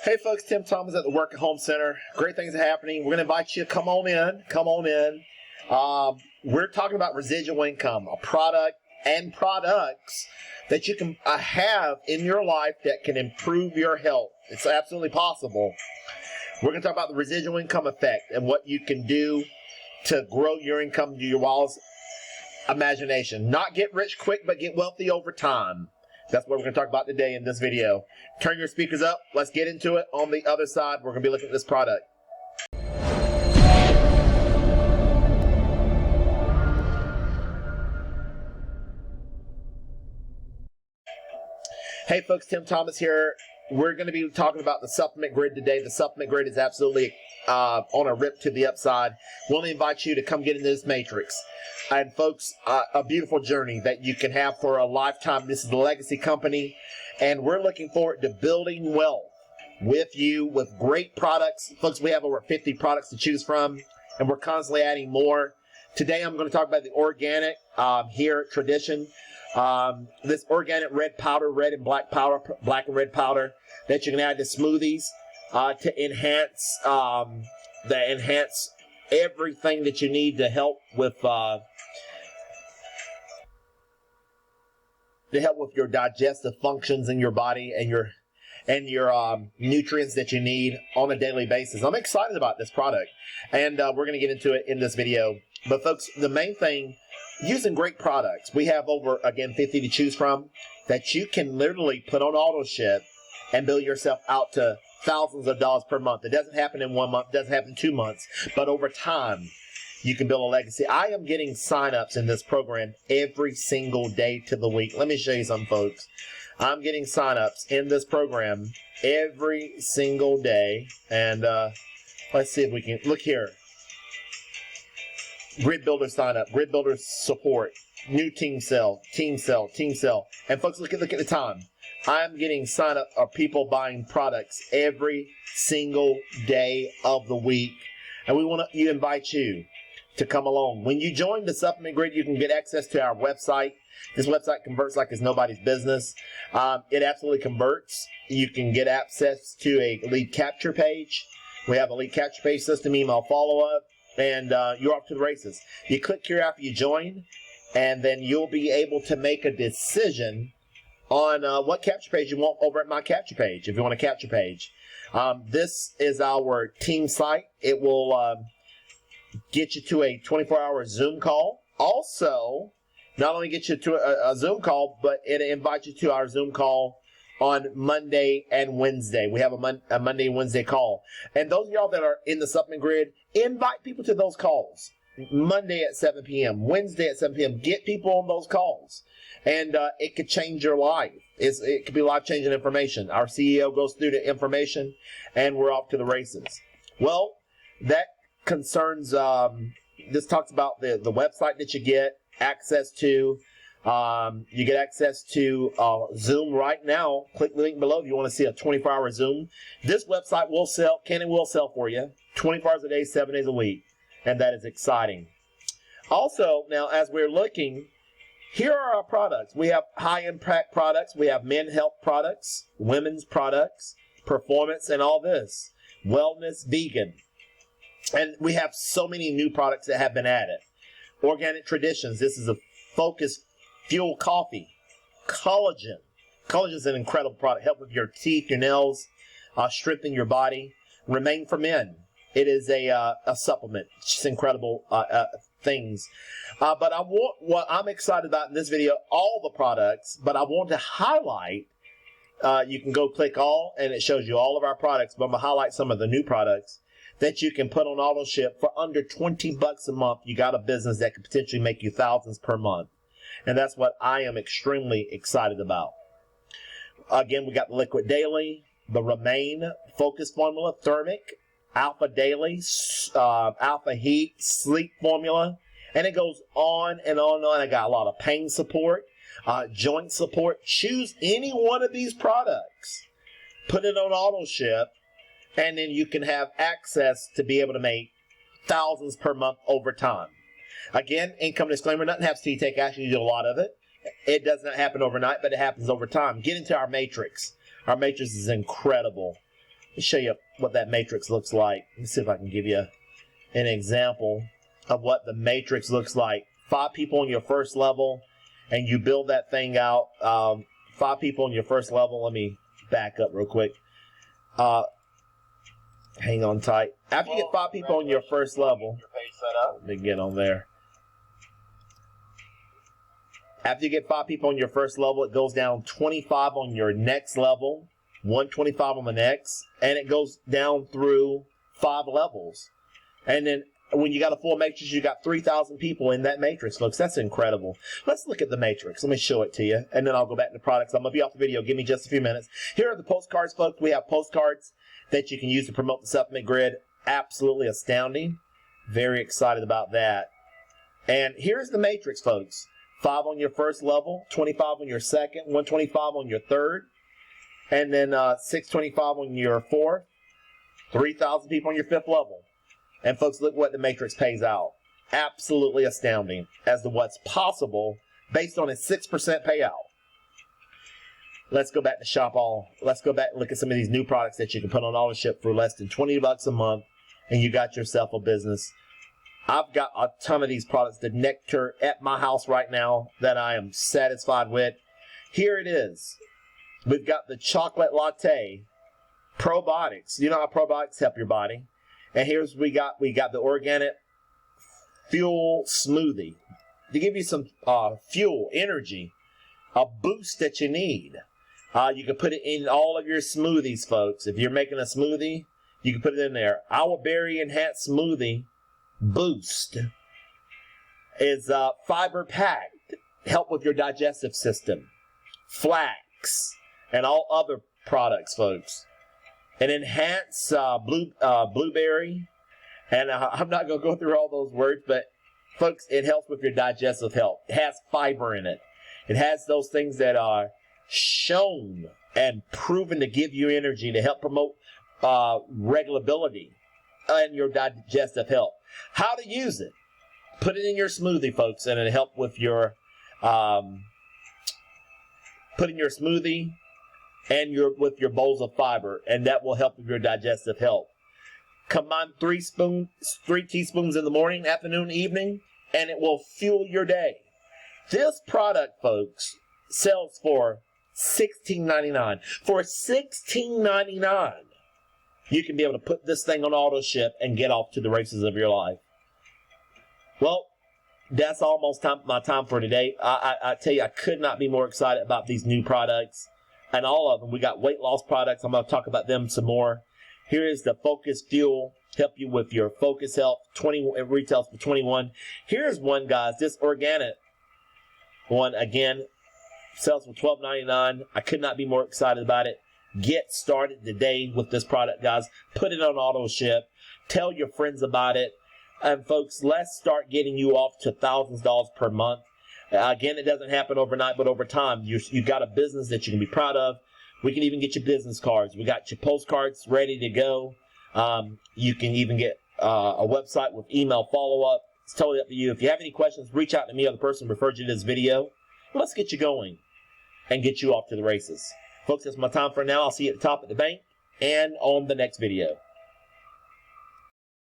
Hey folks, Tim Thomas at the Work at Home Center. Great things are happening. We're going to invite you, come on in. We're talking about residual income, a product and products that you can have in your life that can improve your health. It's absolutely possible. We're going to talk about the residual income effect and what you can do to grow your income to your wildest imagination. Not get rich quick, but get wealthy over time. That's what we're going to talk about today in this video. Turn your speakers up. Let's get into it. On the other side, we're going to be looking at this product. Hey folks, Tim Thomas here. We're going to be talking about the supplement grid today. The supplement grid is absolutely on a rip to the upside. We want to invite you to come get into this matrix. And folks, a beautiful journey that you can have for a lifetime. This is the Legacy Company, and we're looking forward to building wealth with you with great products. Folks, we have over 50 products to choose from, and we're constantly adding more. Today, I'm going to talk about the organic here at Tradition. This organic red powder, red and black powder, black and red powder that you can add to smoothies to enhance everything that you need to help with your digestive functions in your body and your nutrients that you need on a daily basis. I'm excited about this product, and we're going to get into it in this video. But folks, the main thing, using great products, we have over, again, 50 to choose from that you can literally put on auto ship and build yourself out to thousands of dollars per month. It doesn't happen in 1 month, it doesn't happen in 2 months, but over time, you can build a legacy. I am getting signups in this program every single day to the week. Let me show you something, folks. I'm getting signups in this program every single day. And let's see if we can, look here. Grid Builder sign up, Grid Builder support, new team sell. And folks, look at the time. I'm getting sign up of people buying products every single day of the week. And we want to invite you to come along. When you join the supplement grid, you can get access to our website. This website converts like it's nobody's business. It absolutely converts. You can get access to a lead capture page. We have a lead capture page, system email follow-up, and you're off to the races. You click here after you join, and then you'll be able to make a decision on what capture page you want over at my capture page, if you want a capture page. This is our team site. It will get you to a 24-hour Zoom call. Also, not only get you to a Zoom call, but it invites you to our Zoom call on Monday and Wednesday. We have a Monday and Wednesday call. And those of y'all that are in the supplement grid, invite people to those calls. Monday at 7 p.m., Wednesday at 7 p.m. Get people on those calls. And it could change your life. It could be life-changing information. Our CEO goes through the information, and we're off to the races. Well, that concerns, this talks about the website that you get access to. You get access to Zoom right now. Click the link below if you want to see a 24-hour Zoom. This website will sell, will sell for you 24 hours a day, 7 days a week. And that is exciting. Also, now as we're looking, here are our products. We have high-impact products. We have men health products, women's products, performance, and all this. Wellness, vegan. And we have so many new products that have been added. Organic Traditions. This is a focused fuel coffee. Collagen. Collagen is an incredible product. Help with your teeth, your nails, strengthen your body. Remain for Men. It is a supplement. It's just incredible things. But what I'm excited about in this video, all the products, but I want to highlight, you can go click all, and it shows you all of our products, but I'm going to highlight some of the new products that you can put on auto ship for under 20 bucks a month. You got a business that could potentially make you thousands per month. And that's what I am extremely excited about. Again, we got the Liquid Daily, the Remain Focus Formula, Thermic, Alpha Daily, Alpha Heat, Sleep Formula, and it goes on and on and on. I got a lot of pain support, joint support. Choose any one of these products, put it on auto ship, and then you can have access to be able to make thousands per month over time. Again, income disclaimer, nothing happens till you take action. You do a lot of it. It does not happen overnight, but it happens over time. Get into our matrix. Our matrix is incredible. me show you what that matrix looks like. Let me see if I can give you an example of what the matrix looks like. 5 people on your first level, and you build that thing out. 5 people on your first level. Let me back up real quick. Hang on tight. After you get 5 people on your first level, let me get on there. After you get 5 people on your first level, it goes down 25 on your next level, 125 on the next, and it goes down through 5 levels. And then when you got a full matrix, you got 3,000 people in that matrix, folks. That's incredible. Let's look at the matrix. Let me show it to you, and then I'll go back to products. I'm going to be off the video. Give me just a few minutes. Here are the postcards, folks. We have postcards that you can use to promote the supplement grid. Absolutely astounding. Very excited about that. And here's the matrix, folks. 5 on your first level, 25 on your second, 125 on your third, and then 625 on your fourth, 3,000 people on your fifth level. And folks, look what the matrix pays out. Absolutely astounding as to what's possible based on a 6% payout. Let's go back to Shop All. Let's go back and look at some of these new products that you can put on auto ship for less than $20 a month, and you got yourself a business. I've got a ton of these products, the nectar at my house right now that I am satisfied with. Here it is. We've got the chocolate latte probiotics. You know how probiotics help your body. And here's we got the organic fuel smoothie to give you some fuel, energy, a boost that you need. You can put it in all of your smoothies, folks. If you're making a smoothie, you can put it in there. Our berry enhanced smoothie boost is fiber packed, help with your digestive system, flax, and all other products, folks. An enhanced blueberry, and I'm not going to go through all those words, but folks, it helps with your digestive health. It has fiber in it. It has those things that are shown and proven to give you energy to help promote regulability and your digestive health. How to use it? Put it in your smoothie, folks, and it'll help with your put in your smoothie and with your bowls of fiber, and that will help with your digestive health. Combine 3 teaspoons in the morning, afternoon, evening, and it will fuel your day. This product, folks, sells for $16.99. For $16.99, you can be able to put this thing on auto ship and get off to the races of your life. Well, that's almost my time for today. I tell you, I could not be more excited about these new products. And all of them. We got weight loss products. I'm going to talk about them some more. Here is the Focus Fuel. Help you with your focus health. It retails for $21. Here's one, guys. This organic one, again, sells for $12.99. I could not be more excited about it. Get started today with this product, guys. Put it on auto ship. Tell your friends about it. And, folks, let's start getting you off to thousands of dollars per month. Again, it doesn't happen overnight, but over time, you've got a business that you can be proud of. We can even get you business cards. We got your postcards ready to go. You can even get a website with email follow-up. It's totally up to you. If you have any questions, reach out to me or the person who referred you to this video. Let's get you going and get you off to the races. Folks, that's my time for now. I'll see you at the top of the bank and on the next video.